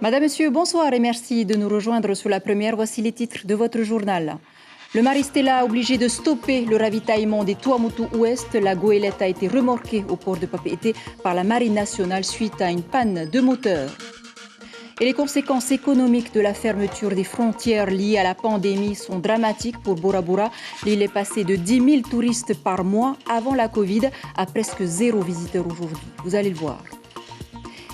Madame, Monsieur, bonsoir et merci de nous rejoindre sur la première. Voici les titres de votre journal. Le Maristella a obligé de stopper le ravitaillement des Tuamotu Ouest. La goélette a été remorquée au port de Papeete par la Marine nationale suite à une panne de moteur. Et les conséquences économiques de la fermeture des frontières liées à la pandémie sont dramatiques pour Bora Bora. L'île est passée de 10 000 touristes par mois avant la Covid à presque 0 visiteur aujourd'hui. Vous allez le voir.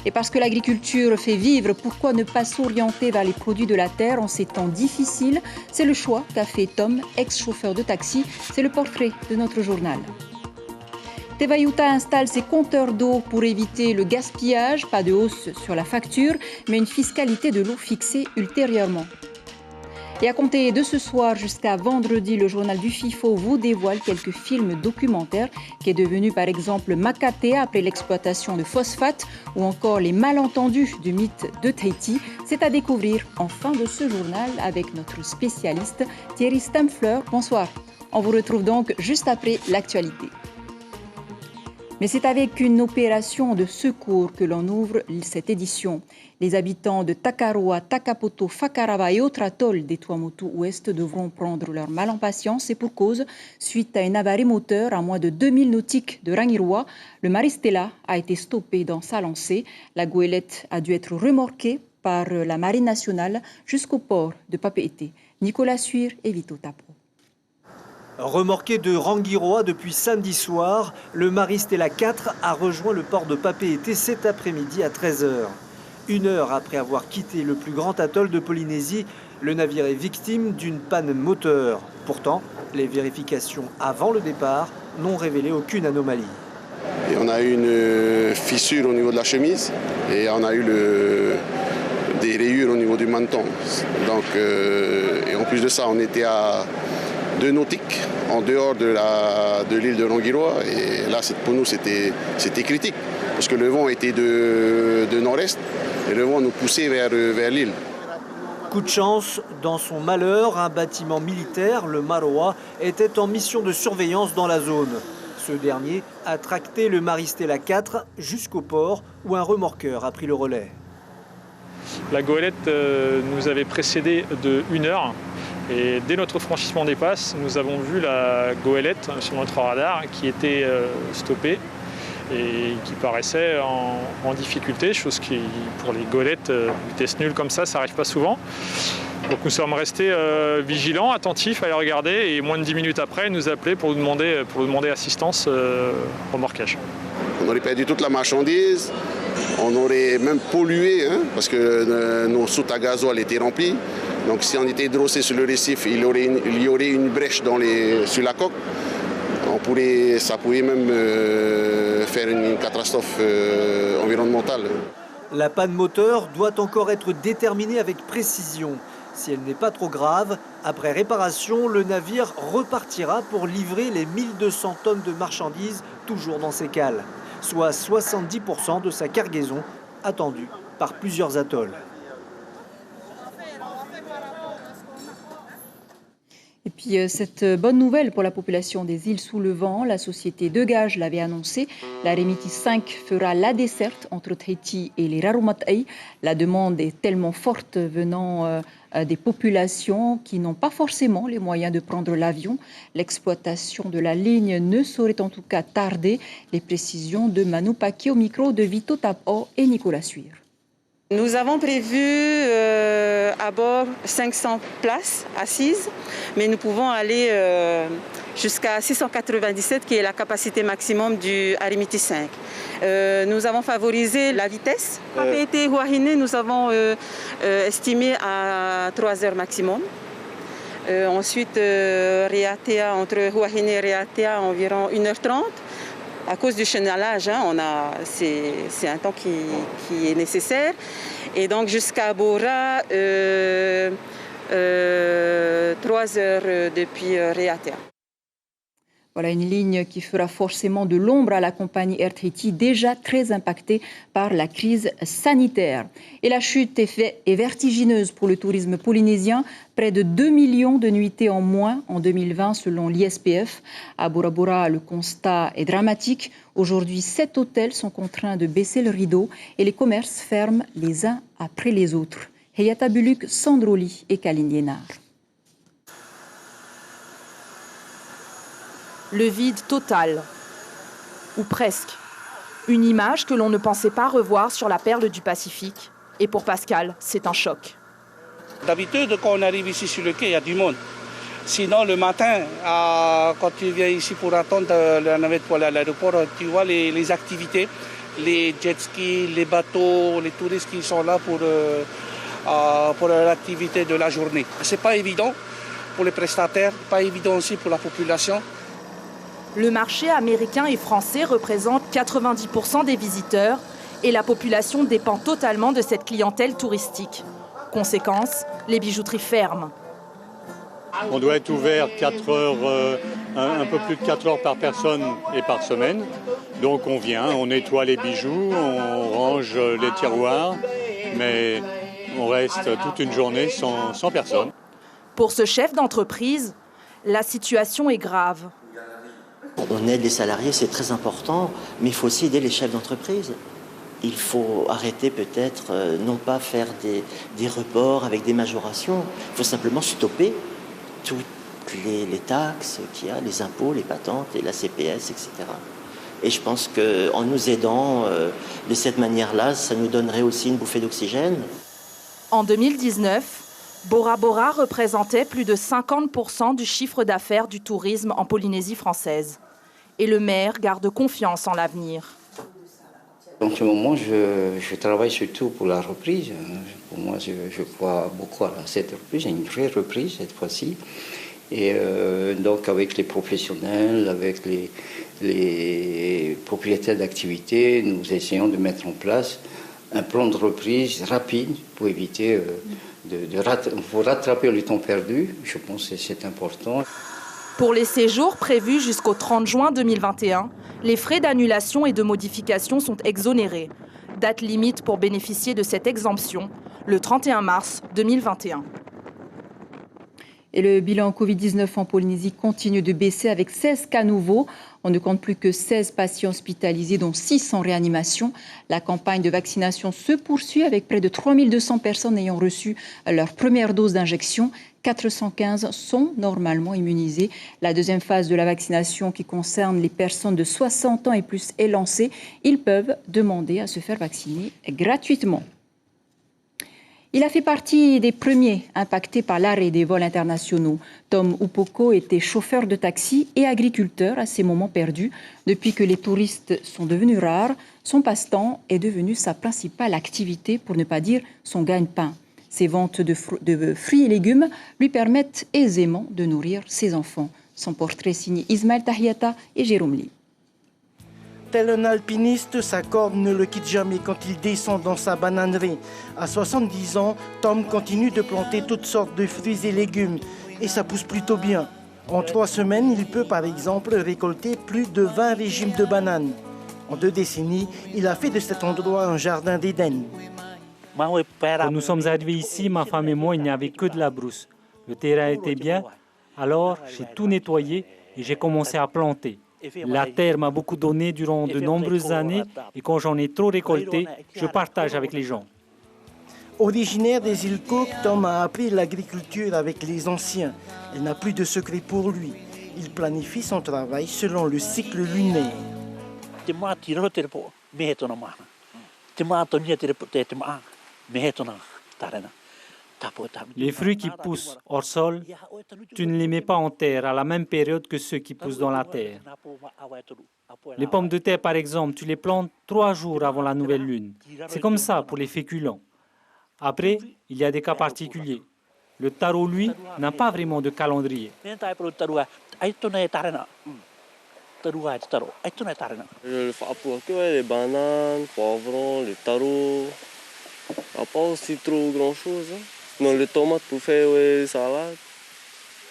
Et parce que l'agriculture fait vivre, pourquoi ne pas s'orienter vers les produits de la terre en ces temps difficiles? C'est le choix qu'a fait Tom, ex-chauffeur de taxi. C'est le portrait de notre journal. Tevayuta installe ses compteurs d'eau pour éviter le gaspillage. Pas de hausse sur la facture, mais une fiscalité de l'eau fixée ultérieurement. Et à compter de ce soir jusqu'à vendredi, le journal du FIFO vous dévoile quelques films documentaires qui est devenu par exemple Makatea après l'exploitation de phosphate ou encore les malentendus du mythe de Tahiti. C'est à découvrir en fin de ce journal avec notre spécialiste Thierry Stamfler. Bonsoir. On vous retrouve donc juste après l'actualité. Mais c'est avec une opération de secours que l'on ouvre cette édition. Les habitants de Takaroa, Takapoto, Fakarava et autres atolls des Tuamotu Ouest devront prendre leur mal en patience et pour cause. Suite à une avarie moteur à moins de 2000 nautiques de Rangiroa, le Maristella a été stoppé dans sa lancée. La goélette a dû être remorquée par la Marine nationale jusqu'au port de Papeete. Nicolas Suir et Vito Tapo. Remorqué de Rangiroa depuis samedi soir, le Maristella 4 a rejoint le port de Papeete cet après-midi à 13h. Une heure après avoir quitté le plus grand atoll de Polynésie, le navire est victime d'une panne moteur. Pourtant, les vérifications avant le départ n'ont révélé aucune anomalie. Et on a eu une fissure au niveau de la chemise et on a eu des rayures au niveau du menton. Donc, et en plus de ça, on était à 2 nautiques en dehors de l'île de Rangiroa et là pour nous c'était critique parce que le vent était de nord-est et le vent nous poussait vers l'île. Coup de chance, dans son malheur, un bâtiment militaire, le Maroa, était en mission de surveillance dans la zone. Ce dernier a tracté le Maristella 4 jusqu'au port où un remorqueur a pris le relais. La goélette nous avait précédé de 1 heure. Et dès notre franchissement des passes, nous avons vu la goélette sur notre radar qui était stoppée et qui paraissait en difficulté, chose qui, pour les goélettes vitesse nulle comme ça n'arrive pas souvent. Donc nous sommes restés vigilants, attentifs à les regarder et moins de 10 minutes après, ils nous appelaient pour nous demander assistance remorquage. On aurait perdu toute la marchandise, on aurait même pollué parce que nos soutes à gasoil étaient remplies. Donc si on était drossé sur le récif, il y aurait une brèche sur la coque. Ça pouvait même faire une catastrophe environnementale. La panne moteur doit encore être déterminée avec précision. Si elle n'est pas trop grave, après réparation, le navire repartira pour livrer les 1200 tonnes de marchandises toujours dans ses cales, soit 70% de sa cargaison attendue par plusieurs atolls. Et puis cette bonne nouvelle pour la population des îles sous le vent, la société de gage l'avait annoncé. La Remiti 5 fera la desserte entre Tahiti et les Raromatei. La demande est tellement forte venant des populations qui n'ont pas forcément les moyens de prendre l'avion. L'exploitation de la ligne ne saurait en tout cas tarder. Les précisions de Manu Paki au micro de Vito Tapo et Nicolas Suir. Nous avons prévu à bord 500 places assises, mais nous pouvons aller jusqu'à 697 qui est la capacité maximum du Arimiti 5. Nous avons favorisé la vitesse. Papeete et Huahine, nous avons estimé à 3 heures maximum. Ensuite, Reatea, entre Huahine et Reatea, environ 1h30. À cause du chenalage, c'est un temps qui est nécessaire. Et donc jusqu'à Bora, 3 heures depuis Reatea. Voilà une ligne qui fera forcément de l'ombre à la compagnie Air Tahiti, déjà très impactée par la crise sanitaire. Et la chute est vertigineuse pour le tourisme polynésien. Près de 2 millions de nuitées en moins en 2020 selon l'ISPF. À Bora Bora, le constat est dramatique. Aujourd'hui, 7 hôtels sont contraints de baisser le rideau et les commerces ferment les uns après les autres. Heyata Buluk, Sandroli et Kaline Liénard. Le vide total, ou presque. Une image que l'on ne pensait pas revoir sur la perle du Pacifique. Et pour Pascal, c'est un choc. D'habitude, quand on arrive ici sur le quai, il y a du monde. Sinon, le matin, quand tu viens ici pour attendre la navette pour aller à l'aéroport, tu vois les activités, les jet skis, les bateaux, les touristes qui sont là pour l'activité de la journée. C'est pas évident pour les prestataires, pas évident aussi pour la population. Le marché américain et français représente 90% des visiteurs et la population dépend totalement de cette clientèle touristique. Conséquence, les bijouteries ferment. On doit être ouvert 4 heures, un peu plus de 4 heures par personne et par semaine. Donc on vient, on nettoie les bijoux, on range les tiroirs, mais on reste toute une journée sans personne. Pour ce chef d'entreprise, la situation est grave. On aide les salariés, c'est très important, mais il faut aussi aider les chefs d'entreprise. Il faut arrêter peut-être, non pas faire des reports avec des majorations, il faut simplement stopper toutes les taxes qu'il y a, les impôts, les patentes, et la CPS, etc. Et je pense qu'en nous aidant de cette manière-là, ça nous donnerait aussi une bouffée d'oxygène. En 2019, Bora Bora représentait plus de 50% du chiffre d'affaires du tourisme en Polynésie française. Et le maire garde confiance en l'avenir. En ce moment, je travaille surtout pour la reprise. Pour moi, je crois beaucoup à cette reprise. Il y a une vraie reprise cette fois-ci. Et donc avec les professionnels, avec les propriétaires d'activités, nous essayons de mettre en place un plan de reprise rapide pour éviter pour rattraper le temps perdu. Je pense que c'est important. Pour les séjours prévus jusqu'au 30 juin 2021, les frais d'annulation et de modification sont exonérés. Date limite pour bénéficier de cette exemption, le 31 mars 2021. Et le bilan Covid-19 en Polynésie continue de baisser avec 16 cas nouveaux. On ne compte plus que 16 patients hospitalisés, dont 6 en réanimation. La campagne de vaccination se poursuit avec près de 3200 personnes ayant reçu leur première dose d'injection. 415 sont normalement immunisés. La deuxième phase de la vaccination qui concerne les personnes de 60 ans et plus est lancée. Ils peuvent demander à se faire vacciner gratuitement. Il a fait partie des premiers impactés par l'arrêt des vols internationaux. Tom Upoko était chauffeur de taxi et agriculteur à ces moments perdus. Depuis que les touristes sont devenus rares, son passe-temps est devenu sa principale activité, pour ne pas dire son gagne-pain. Ses ventes de fruits et légumes lui permettent aisément de nourrir ses enfants. Son portrait signé Ismaël Tahiata et Jérôme Lee. Tel un alpiniste, sa corde ne le quitte jamais quand il descend dans sa bananerie. À 70 ans, Tom continue de planter toutes sortes de fruits et légumes. Et ça pousse plutôt bien. En 3 semaines, il peut par exemple récolter plus de 20 régimes de bananes. En 2 décennies, il a fait de cet endroit un jardin d'Éden. Quand nous sommes arrivés ici, ma femme et moi, il n'y avait que de la brousse. Le terrain était bien, alors j'ai tout nettoyé et j'ai commencé à planter. La terre m'a beaucoup donné durant de nombreuses années et quand j'en ai trop récolté, je partage avec les gens. Originaire des îles Cook, Tom a appris l'agriculture avec les anciens. Elle n'a plus de secret pour lui. Il planifie son travail selon le cycle lunaire. Les fruits qui poussent hors sol, tu ne les mets pas en terre à la même période que ceux qui poussent dans la terre. Les pommes de terre, par exemple, tu les plantes 3 jours avant la nouvelle lune. C'est comme ça pour les féculents. Après, il y a des cas particuliers. Le taro, lui, n'a pas vraiment de calendrier. Je le fais pour les bananes, poivrons, les tarots. Il n'y a pas aussi trop grand-chose. Sinon, les tomates pour faire des salades.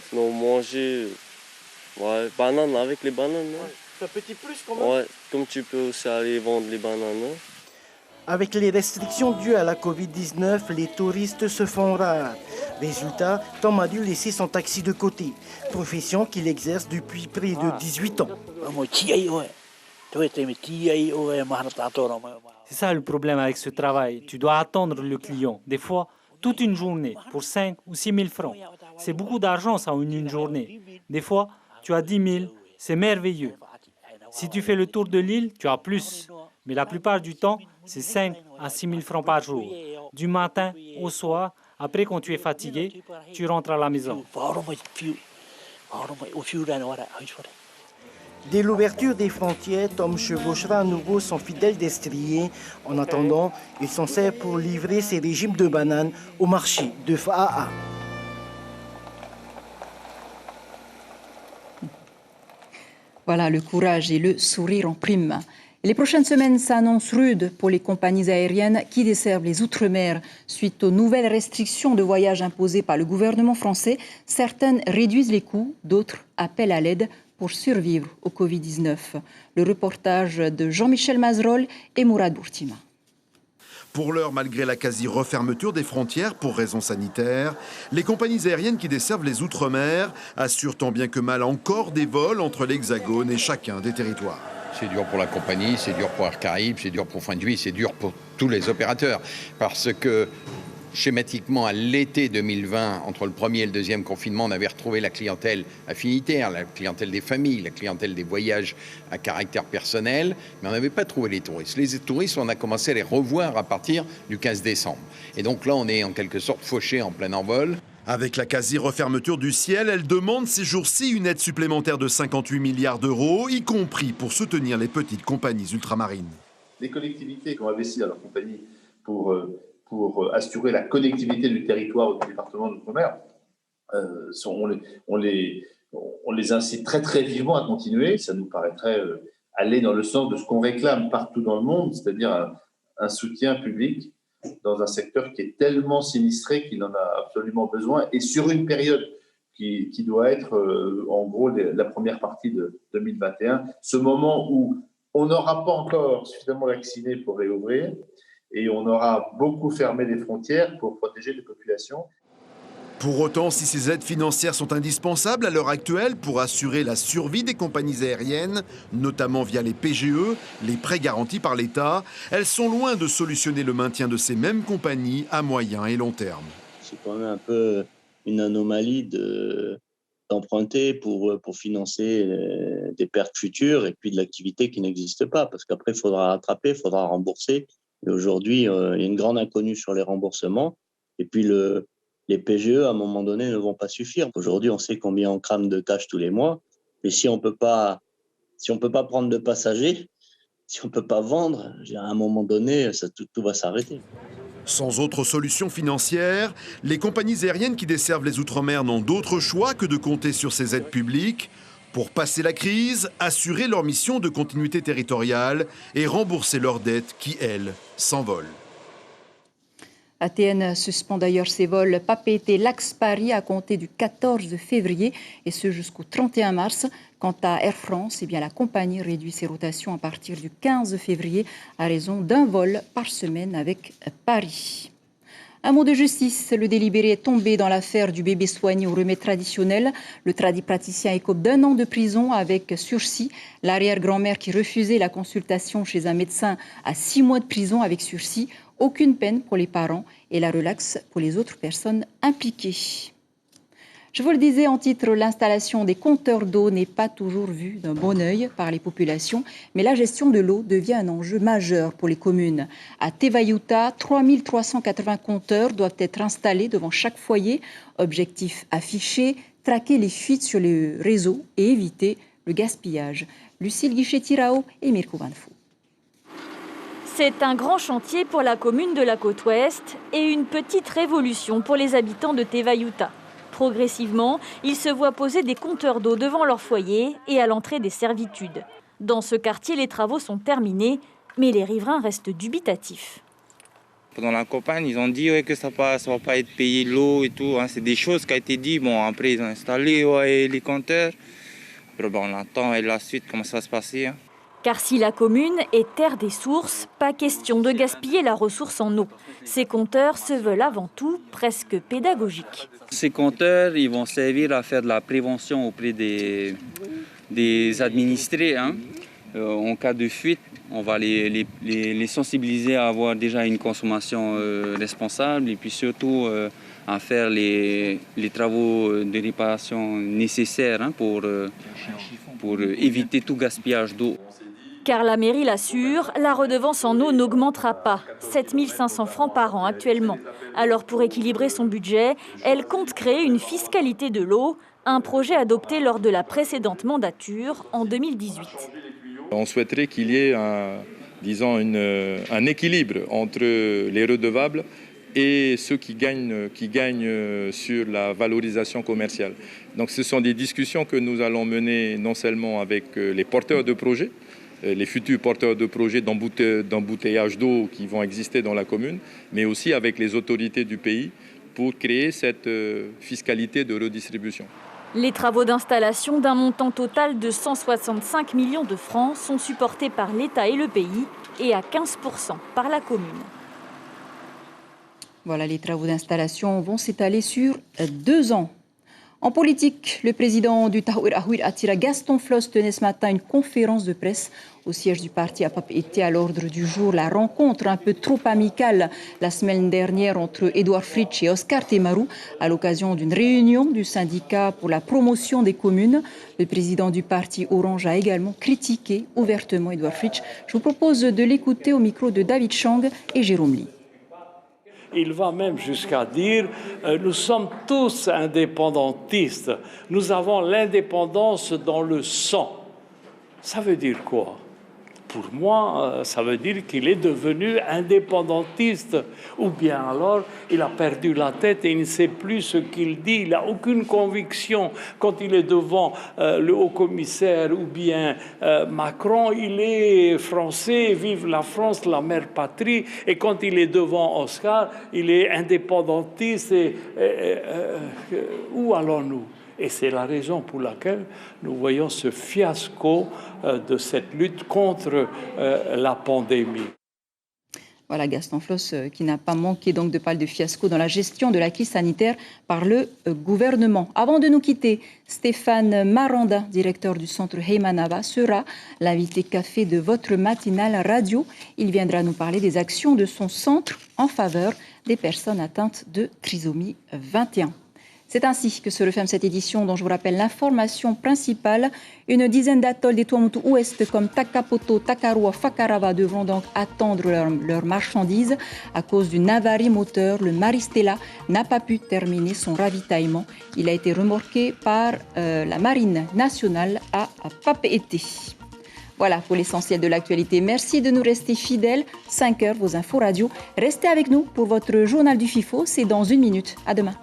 Sinon, manger Ouais, bananes, avec les bananes. Hein. C'est un petit plus quand même. Ouais, comme tu peux aussi aller vendre les bananes. Hein. Avec les restrictions dues à la Covid-19, les touristes se font rares. Résultat, Tom a dû laisser son taxi de côté, profession qu'il exerce depuis près de 18 ans. C'est ça le problème avec ce travail. Tu dois attendre le client, des fois toute une journée, pour 5 ou 6 000 francs. C'est beaucoup d'argent ça en une journée. Des fois, tu as 10 000, c'est merveilleux. Si tu fais le tour de l'île, tu as plus. Mais la plupart du temps, c'est 5 à 6 000 francs par jour. Du matin au soir, après quand tu es fatigué, tu rentres à la maison. Dès l'ouverture des frontières, Tom chevauchera à nouveau son fidèle destrier. En attendant, il s'en sert pour livrer ses régimes de bananes au marché de Fa'a. Voilà, le courage et le sourire en prime. Les prochaines semaines s'annoncent rudes pour les compagnies aériennes qui desservent les Outre-mer. Suite aux nouvelles restrictions de voyage imposées par le gouvernement français, certaines réduisent les coûts, d'autres appellent à l'aide pour survivre au Covid-19. Le reportage de Jean-Michel Mazerolles et Mourad Bourtima. Pour l'heure, malgré la quasi-refermeture des frontières pour raisons sanitaires, les compagnies aériennes qui desservent les Outre-mer assurent tant bien que mal encore des vols entre l'Hexagone et chacun des territoires. C'est dur pour la compagnie, c'est dur pour Air Caraïbes, c'est dur pour Fin de Vie, c'est dur pour tous les opérateurs. Parce que schématiquement, à l'été 2020, entre le premier et le deuxième confinement, on avait retrouvé la clientèle affinitaire, la clientèle des familles, la clientèle des voyages à caractère personnel, mais on n'avait pas trouvé les touristes. Les touristes, on a commencé à les revoir à partir du 15 décembre. Et donc là, on est en quelque sorte fauché en plein envol. Avec la quasi-refermeture du ciel, elle demande ces jours-ci une aide supplémentaire de 58 milliards d'euros, y compris pour soutenir les petites compagnies ultramarines. Les collectivités qui ont investi dans leur compagnie pour assurer la connectivité du territoire du département d'Outre-mer, on les incite très très vivement à continuer. Ça nous paraîtrait aller dans le sens de ce qu'on réclame partout dans le monde, c'est-à-dire un soutien public dans un secteur qui est tellement sinistré qu'il en a absolument besoin, et sur une période qui doit être en gros la première partie de 2021, ce moment où on n'aura pas encore suffisamment vacciné pour réouvrir, et on aura beaucoup fermé les frontières pour protéger les populations. Pour autant, si ces aides financières sont indispensables à l'heure actuelle pour assurer la survie des compagnies aériennes, notamment via les PGE, les prêts garantis par l'État, elles sont loin de solutionner le maintien de ces mêmes compagnies à moyen et long terme. C'est quand même un peu une anomalie d'emprunter pour financer des pertes futures et puis de l'activité qui n'existe pas, parce qu'après, il faudra rattraper, il faudra rembourser. Et aujourd'hui, il y a une grande inconnue sur les remboursements. Et puis, les PGE, à un moment donné, ne vont pas suffire. Aujourd'hui, on sait combien on crame de cash tous les mois. Mais si on peut pas prendre de passagers, si on ne peut pas vendre, à un moment donné, tout va s'arrêter. Sans autre solution financière, les compagnies aériennes qui desservent les Outre-mer n'ont d'autre choix que de compter sur ces aides publiques pour passer la crise, assurer leur mission de continuité territoriale et rembourser leurs dettes qui, elles, s'envolent. ATN suspend d'ailleurs ses vols Papeete-Lax-Paris à compter du 14 février et ce jusqu'au 31 mars. Quant à Air France, la compagnie réduit ses rotations à partir du 15 février à raison d'un vol par semaine avec Paris. Un mot de justice, le délibéré est tombé dans l'affaire du bébé soigné au remède traditionnel. Le tradipraticien écope d'1 an de prison avec sursis. L'arrière-grand-mère qui refusait la consultation chez un médecin a 6 mois de prison avec sursis. Aucune peine pour les parents et la relaxe pour les autres personnes impliquées. Je vous le disais en titre, l'installation des compteurs d'eau n'est pas toujours vue d'un bon œil par les populations, mais la gestion de l'eau devient un enjeu majeur pour les communes. À Tevayuta, 3380 compteurs doivent être installés devant chaque foyer. Objectif affiché, traquer les fuites sur les réseaux et éviter le gaspillage. Lucille Guichet-Tirao et Mirko Vanfou. C'est un grand chantier pour la commune de la Côte-Ouest et une petite révolution pour les habitants de Tevayuta. Progressivement, ils se voient poser des compteurs d'eau devant leur foyer et à l'entrée des servitudes. Dans ce quartier, les travaux sont terminés, mais les riverains restent dubitatifs. Dans la campagne, ils ont dit que ça ne va pas être payé l'eau et tout. C'est des choses qui ont été dites. Bon, après, ils ont installé les compteurs. on attend et la suite, comment ça va se passer. Hein. Car si la commune est terre des sources, pas question de gaspiller la ressource en eau. Ces compteurs se veulent avant tout presque pédagogiques. Ces compteurs, ils vont servir à faire de la prévention auprès des administrés. Hein. En cas de fuite, on va les sensibiliser à avoir déjà une consommation responsable et puis surtout à faire les travaux de réparation nécessaires hein, pour éviter tout gaspillage d'eau. Car la mairie l'assure, la redevance en eau n'augmentera pas, 7 500 francs par an actuellement. Alors pour équilibrer son budget, elle compte créer une fiscalité de l'eau, un projet adopté lors de la précédente mandature en 2018. On souhaiterait qu'il y ait un équilibre entre les redevables et ceux qui gagnent sur la valorisation commerciale. Donc ce sont des discussions que nous allons mener non seulement avec les porteurs de projets, les futurs porteurs de projets d'embouteillage d'eau qui vont exister dans la commune, mais aussi avec les autorités du pays pour créer cette fiscalité de redistribution. Les travaux d'installation d'un montant total de 165 millions de francs sont supportés par l'État et le pays et à 15% par la commune. Voilà, les travaux d'installation vont s'étaler sur 2 ans. En politique, le président du Tahouir Ahouir Attira, Gaston Flosse, tenait ce matin une conférence de presse au siège du parti à Papeete. À l'ordre du jour, la rencontre un peu trop amicale la semaine dernière entre Edouard Fritsch et Oscar Temarou à l'occasion d'une réunion du syndicat pour la promotion des communes. Le président du parti Orange a également critiqué ouvertement Edouard Fritsch. Je vous propose de l'écouter au micro de David Chang et Jérôme Lee. Il va même jusqu'à dire nous sommes tous indépendantistes. Nous avons l'indépendance dans le sang. Ça veut dire quoi? Pour moi, ça veut dire qu'il est devenu indépendantiste. Ou bien alors, il a perdu la tête et il ne sait plus ce qu'il dit. Il n'a aucune conviction. Quand il est devant le haut-commissaire ou bien Macron, il est français, vive la France, la mère patrie. Et quand il est devant Oscar, il est indépendantiste. Où allons-nous? Et c'est la raison pour laquelle nous voyons ce fiasco de cette lutte contre la pandémie. Voilà Gaston Flosse qui n'a pas manqué donc de parler de fiasco dans la gestion de la crise sanitaire par le gouvernement. Avant de nous quitter, Stéphane Maranda, directeur du centre Heymanaba, sera l'invité café de votre matinale radio. Il viendra nous parler des actions de son centre en faveur des personnes atteintes de trisomie 21. C'est ainsi que se referme cette édition dont je vous rappelle l'information principale. Une dizaine d'atolls des Tuamotu Ouest comme Takapoto, Takarua, Fakarava devront donc attendre leurs marchandises. À cause d'une avarie moteur, le Maristella n'a pas pu terminer son ravitaillement. Il a été remorqué par la Marine nationale à Papeete. Voilà pour l'essentiel de l'actualité. Merci de nous rester fidèles. 5 heures, vos infos radio. Restez avec nous pour votre journal du FIFO. C'est dans 1 minute. À demain.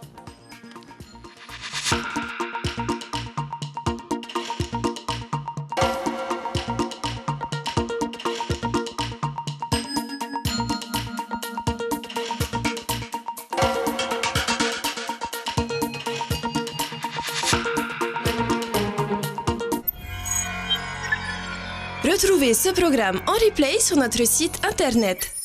Retrouvez ce programme en replay sur notre site internet